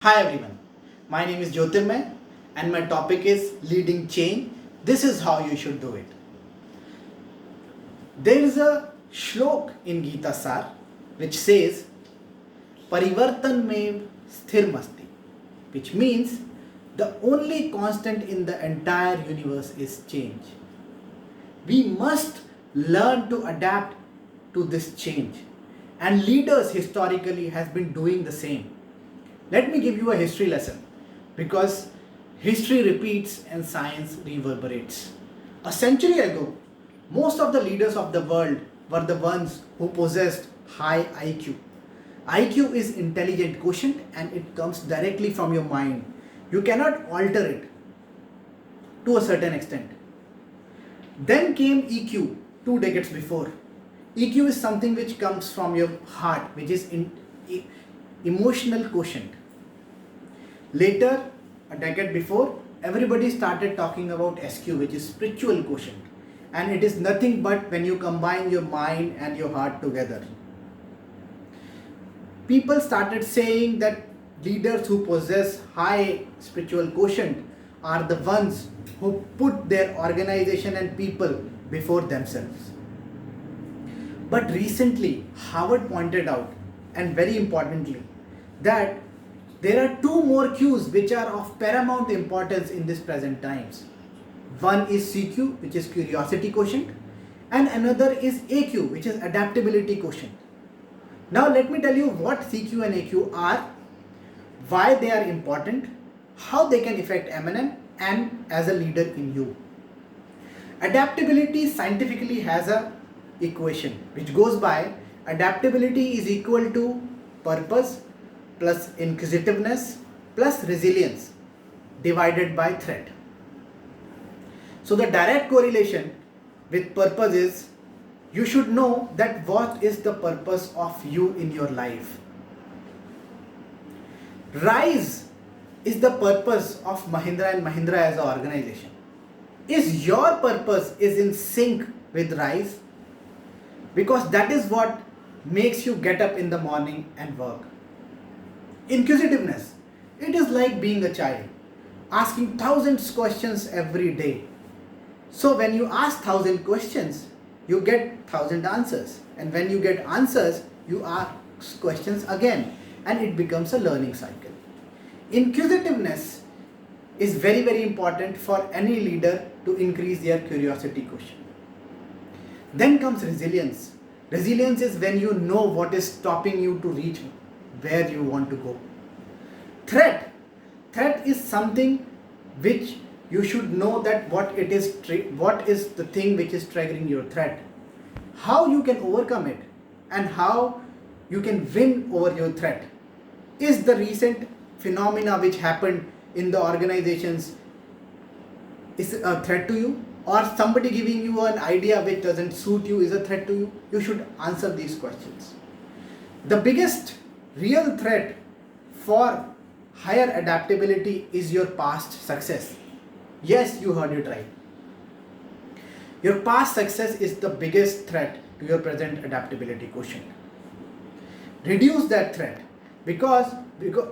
Hi everyone, my name is Jyotirmay and my topic is leading change. This is how you should do it. There is a shlok in Gita Sar which says Parivartan mein sthir masti, which means the only constant in the entire universe is change. We must learn to adapt to this change, and leaders historically has been doing the same. Let me give you a history lesson because history repeats and science reverberates. A century ago, most of the leaders of the world were the ones who possessed high IQ. IQ is intelligent quotient and it comes directly from your mind. You cannot alter it to a certain extent. Then came EQ 2 decades before. EQ is something which comes from your heart, which is emotional quotient. Later, a decade before, everybody started talking about SQ, which is spiritual quotient. And it is nothing but when you combine your mind and your heart together. People started saying that leaders who possess high spiritual quotient are the ones who put their organization and people before themselves. But recently, Harvard pointed out, and very importantly, that there are two more Qs which are of paramount importance in this present times. One is CQ, which is curiosity quotient, and another is AQ, which is adaptability quotient. Now let me tell you what CQ and AQ are, why they are important, how they can affect M&M and as a leader in you. Adaptability scientifically has a equation which goes by adaptability is equal to purpose plus inquisitiveness plus resilience divided by threat. So the direct correlation with purpose is you should know that what is the purpose of you in your life. RISE is the purpose of Mahindra and Mahindra as an organization. Is your purpose is in sync with RISE? Because that is what makes you get up in the morning and work. Inquisitiveness. It is like being a child, asking thousands questions every day. So when you ask 1,000 questions, you get 1,000 answers. And when you get answers, you ask questions again. And it becomes a learning cycle. Inquisitiveness is very, very important for any leader to increase their curiosity quotient. Then comes resilience. Resilience is when you know what is stopping you to reach where you want to go. Threat. Threat is something which you should know that what is the thing which is triggering your threat. How you can overcome it and how you can win over your threat. Is the recent phenomena which happened in the organizations is a threat to you? Or somebody giving you an idea which doesn't suit you is a threat to you? You should answer these questions. The biggest real threat for higher adaptability is your past success. Yes, you heard it right. Your past success is the biggest threat to your present adaptability quotient. Reduce that threat because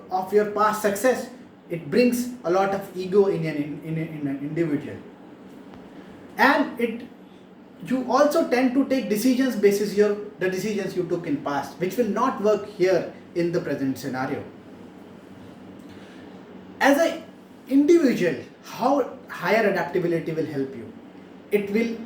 of your past success, it brings a lot of ego in an individual. And you also tend to take decisions basis the decisions you took in past, which will not work here in the present scenario. As an individual, how higher adaptability will help you? It will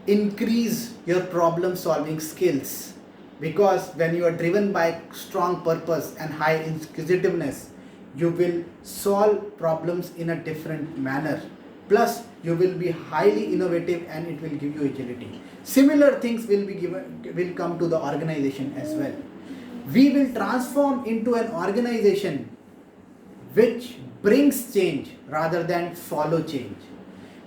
increase your problem solving skills because when you are driven by strong purpose and high inquisitiveness, you will solve problems in a different manner. Plus, you will be highly innovative and it will give you agility. Similar things will come to the organization as well. We will transform into an organization which brings change rather than follow change.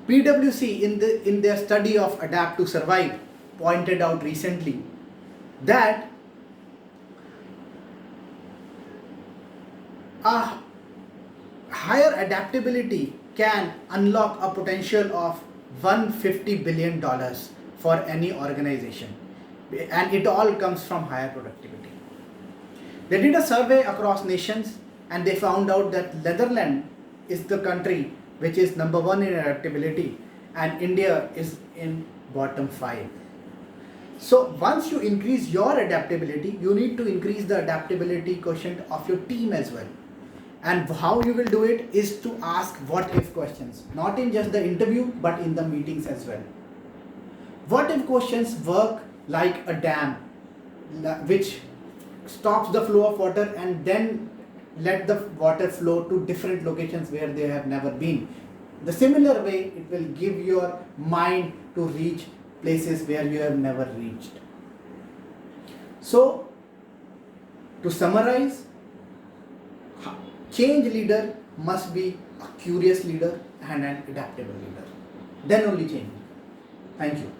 PwC in their study of Adapt to Survive pointed out recently that a higher adaptability can unlock a potential of $150 billion for any organization, and it all comes from higher productivity. They did a survey across nations and they found out that Netherlands is the country which is number one in adaptability, and India is in bottom 5. So once you increase your adaptability, you need to increase the adaptability quotient of your team as well. And how you will do it is to ask what if questions, not in just the interview but in the meetings as well. What if questions work like a dam which stops the flow of water and then let the water flow to different locations where they have never been. The similar way, it will give your mind to reach places where you have never reached. So, to summarize, change leader must be a curious leader and an adaptable leader. Then only change. Thank you.